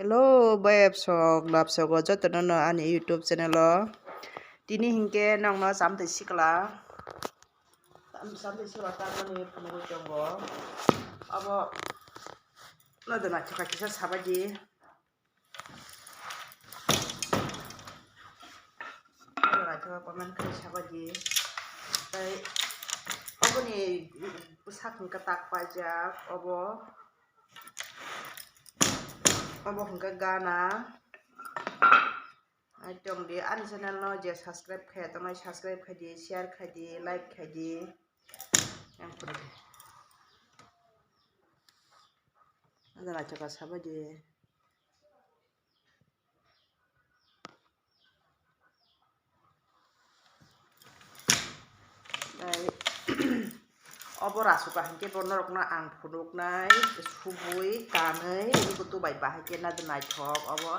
Hello, bayap sok lap sok aja tenan ani YouTube channel lo. Tini hingke nang no sampai sikla. Sampai sikla tani penuh jonggo. Abo no dona cakap kisah sabaidi. Dona cakap paman kisah sabaidi. Tapi abo ni usak ketak pajak abo hingga gana. Jom di an channel no je subscribe kaya tomai subscribe kadi share kadi like kadi yang perlu. Ada nak cakap sama je. Baik. Obor asuka hingke bornok na ang puduk nai subui kanai ini kutu baik bahai ke na denai thok obor.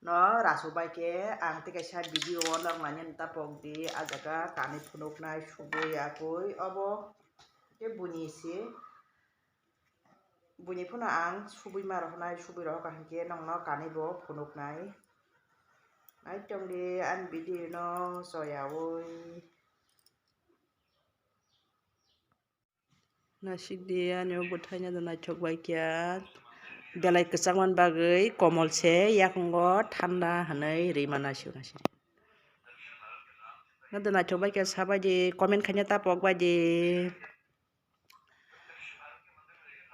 No rasubai ke ang tiga sa video nak manyen tapok di ajaga kani punuk nai subui akui obo ke bunyi si bunyi puna ang subui marah nai subui roh kahke nong no kani bo punuk nai nai tong di an video no soyawui nasik dia nyo bwthai na chok bai kya belai kesangman bagai komol se yakngo thanda hanai rimana siunasi nadana chok bai kya sabaidi comment khanya ta pok bai di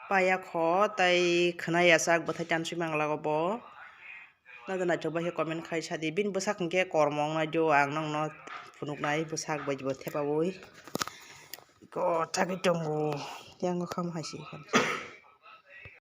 paya kho tai khnaya sak bwthai tansui mangla go nadana chok bai comment khai sadi bin bwsak hingke kormong na jo ang nong no phunuk nai bwsak bai bo thepawui ko thagi tongo yang kham hasi